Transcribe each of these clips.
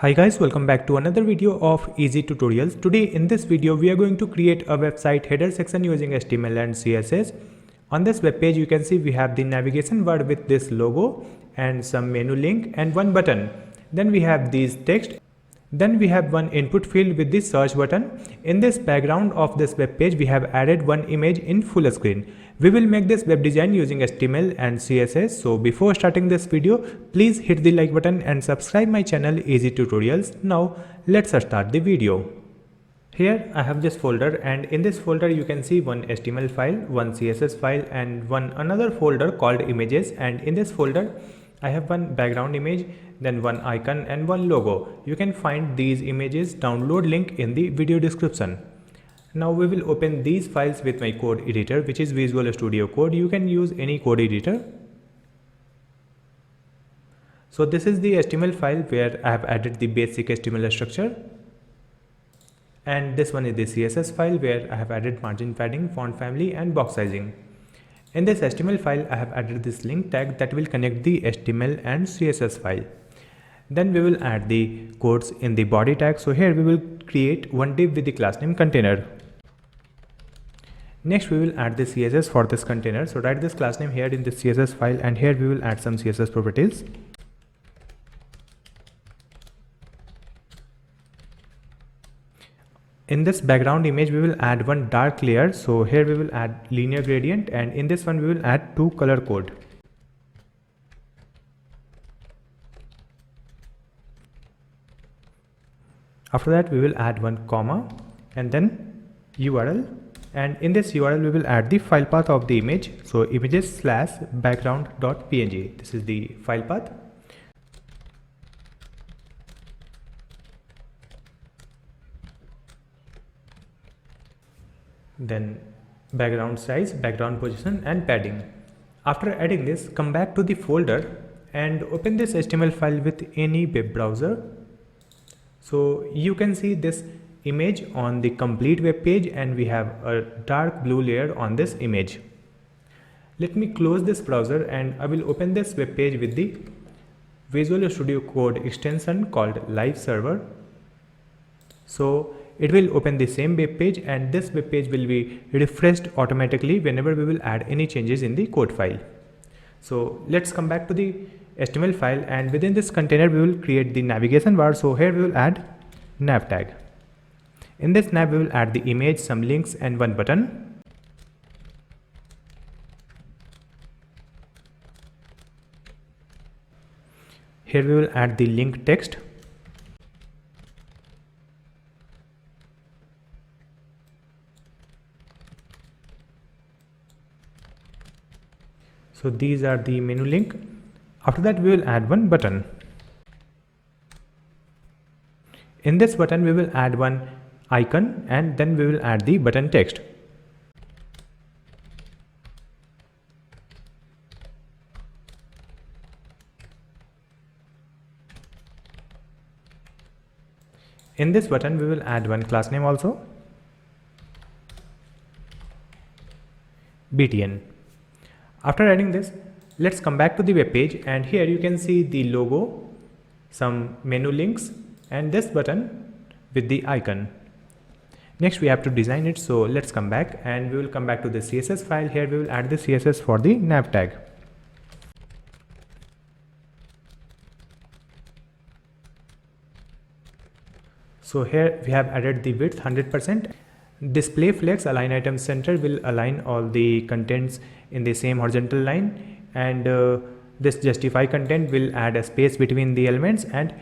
Hi guys, welcome back to another video of Easy Tutorials. Today in this video we are going to create a website header section using HTML and CSS. On this web page you can see we have the navigation bar with this logo and some menu link and one button. Then we have these text. Then we have one input field with this search button. In this background of this web page we have added one image in full screen. We will make this web design using HTML and CSS. So before starting this video, please hit the like button and subscribe my channel Easy Tutorials. Now let's start the video. Here I have this folder, and in this folder you can see one HTML file, one CSS file and one another folder called images, and in this folder I have one background image, then one icon and one logo. You can find these images download link in the video description. Now we will open these files with my code editor, which is Visual Studio Code. You can use any code editor. So this is the HTML file where I have added the basic HTML structure. And this one is the CSS file where I have added margin padding, font family and box sizing. In this HTML file, I have added this link tag that will connect the HTML and CSS file. Then we will add the codes in the body tag. So here we will create one div with the class name container. Next we will add the CSS for this container. So write this class name here in the CSS file, and here we will add some CSS properties. In this background image we will add one dark layer. So here we will add linear gradient, and in this one we will add two color code. After that we will add one comma and then URL, and in this URL we will add the file path of the image. So images/background.png, this is the file path. Then background size, background position and padding. After adding this, come back to the folder and open this HTML file with any web browser. So you can see this image on the complete web page, and we have a dark blue layer on this image. Let me close this browser and I will open this web page with the Visual Studio Code extension called Live Server. So it will open the same web page, and this web page will be refreshed automatically whenever we will add any changes in the code file. So let's come back to the HTML file, and within this container we will create the navigation bar. So here we will add nav tag. In this nav we will add the image, some links and one button. Here we will add the link text. So these are the menu link. After that we will add one button. In this button we will add one icon, and then we will add the button text. In this button we will add one class name also, btn. After adding this, let's come back to the web page, and here you can see the logo, some menu links and this button with the icon. Next we have to design it, so let's come back and we will come back to the CSS file. Here we will add the CSS for the nav tag. So here we have added the width 100%. Display flex align item center will align all the contents in the same horizontal line, and this justify content will add a space between the elements, and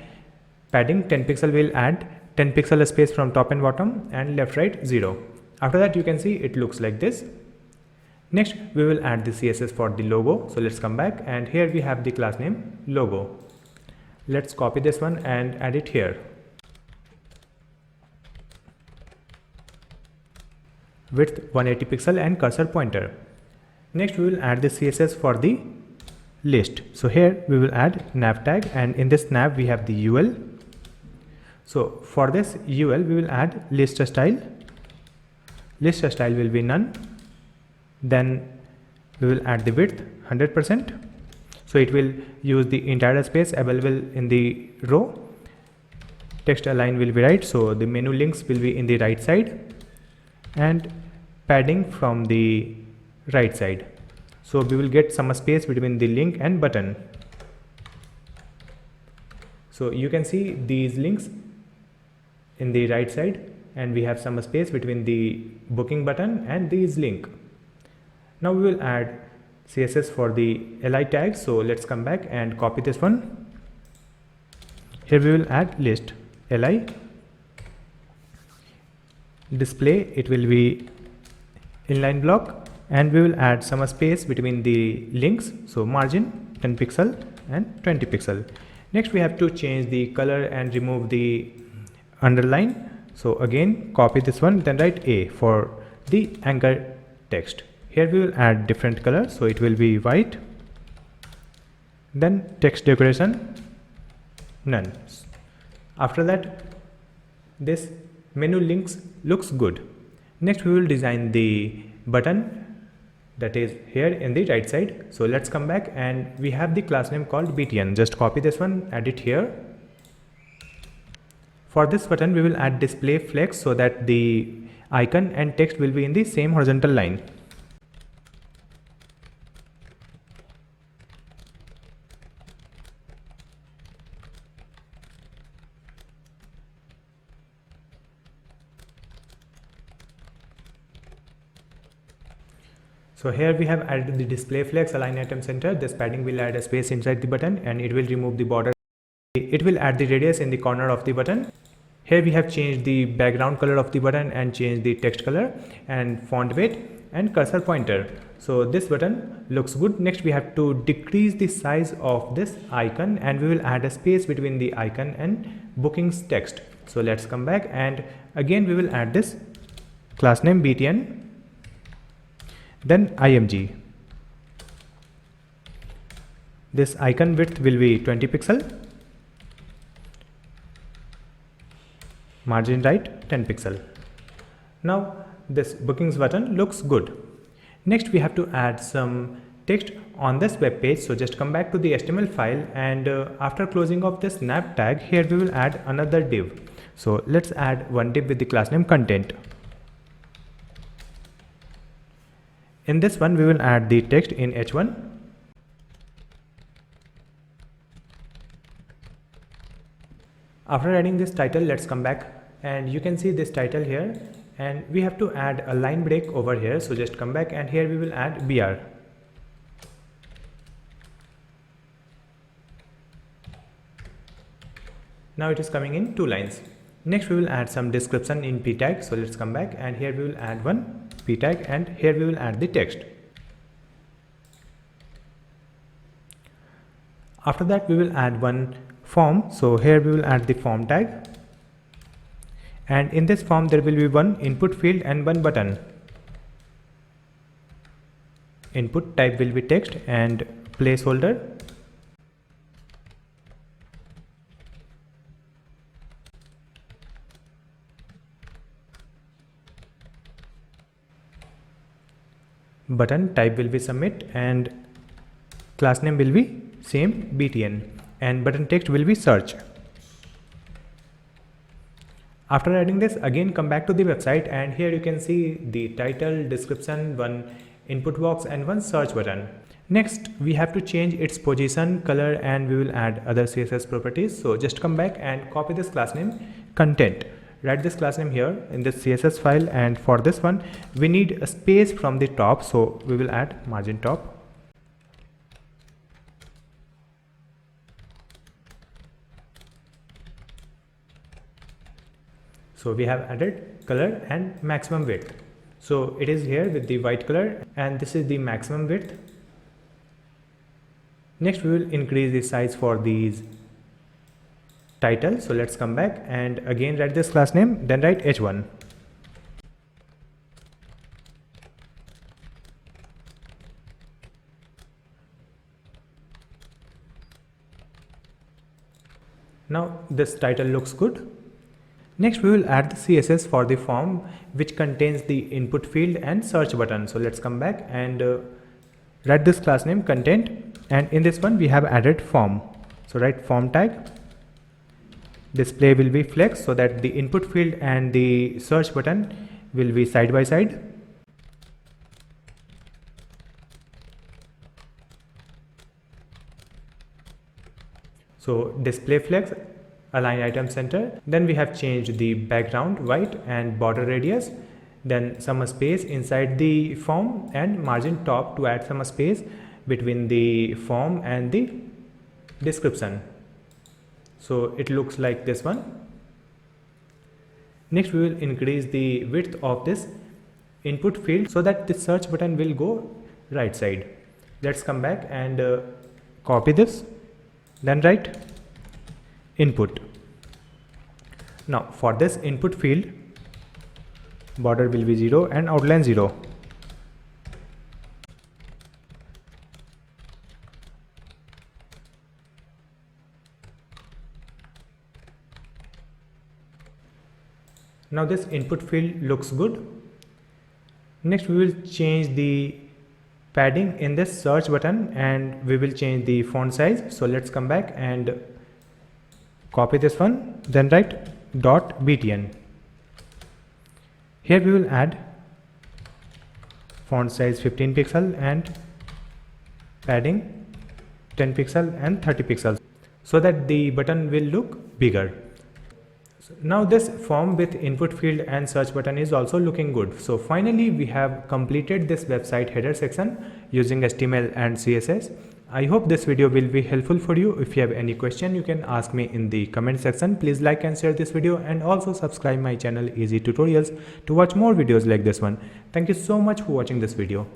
padding 10 pixel will add 10 pixel space from top and bottom, and left right 0. After that you can see it looks like this. Next we will add the CSS for the logo. So let's come back, and here we have the class name logo. Let's copy this one and add it here. Width 180 pixel and cursor pointer. Next we will add the CSS for the list. So here we will add nav tag, and in this nav we have the UL. So for this UL we will add list style. List style will be none. Then we will add the width 100%. So it will use the entire space available in the row. text align will be right, so the menu links will be in the right side and padding from the right side, so we will get some space between the link and button. So you can see these links in the right side and we have some space between the booking button and these link. Now we will add CSS for the li tag, so let's come back and copy this one. Here we will add list li display, it will be inline block, and we will add some space between the links, so margin 10 pixel and 20 pixel. Next we have to change the color and remove the underline, so again copy this one, then write A for the anchor text. Here we will add different color, so it will be white, then text decoration none. After that this menu links looks good. Next we will design the button that is here in the right side, so let's come back and we have the class name called btn, just copy this one, add it here. For this button we will add display flex so that the icon and text will be in the same horizontal line. So here we have added the display flex align item center. This padding will add a space inside the button and it will remove the border. It will add the radius in the corner of the button. Here we have changed the background color of the button and changed the text color and font weight and cursor pointer. So this button looks good. Next we have to decrease the size of this icon and we will add a space between the icon and bookings text. So let's come back and again we will add this class name btn, then img. This icon width will be 20 pixel, margin right 10 pixel. Now this bookings button looks good. Next we have to add some text on this web page, so just come back to the HTML file and after closing of this nav tag, here we will add another div. So let's add one div with the class name content. In this one we will add the text in h1. After adding this title, let's come back and you can see this title here and we have to add a line break over here, so just come back and here we will add br. Now it is coming in 2 lines. Next we will add some description in p tag, so let's come back and here we will add one p tag and here we will add the text. After that we will add one form, so here we will add the form tag and in this form there will be one input field and one button. Input type will be text and placeholder. Button type will be submit and class name will be same btn and button text will be search. After adding this, again come back to the website and here you can see the title, description, one input box and one search button. Next we have to change its position, color and we will add other CSS properties. So just come back and copy this class name content. Write this class name here in this CSS file and for this one we need a space from the top, so we will add margin top. So we have added color and maximum width. So it is here with the white color and this is the maximum width. Next we will increase the size for these titles. So let's come back and again write this class name, then write h1. Now this title looks good. Next we will add the CSS for the form which contains the input field and search button. So let's come back and write this class name content and in this one we have added form. So write form tag display will be flexed so that the input field and the search button will be side by side. So display flex, align item center. Then we have changed the background white and border radius. Then some space inside the form and margin top to add some space between the form and the description. So it looks like this one. Next we will increase the width of this input field so that the search button will go right side. Let's come back and copy this, then write input. Now for this input field, border will be 0 and outline 0. Now this input field looks good. Next we will change the padding in this search button and we will change the font size. So let's come back and copy this one, then write .btn. Here we will add font size 15 pixel and padding 10 pixel and 30 pixels so that the button will look bigger. So now this form with input field and search button is also looking good. So finally we have completed this website header section using HTML and CSS. I hope this video will be helpful for you. If you have any question, you can ask me in the comment section. Please like and share this video and also subscribe my channel Easy Tutorials to watch more videos like this one. Thank you so much for watching this video.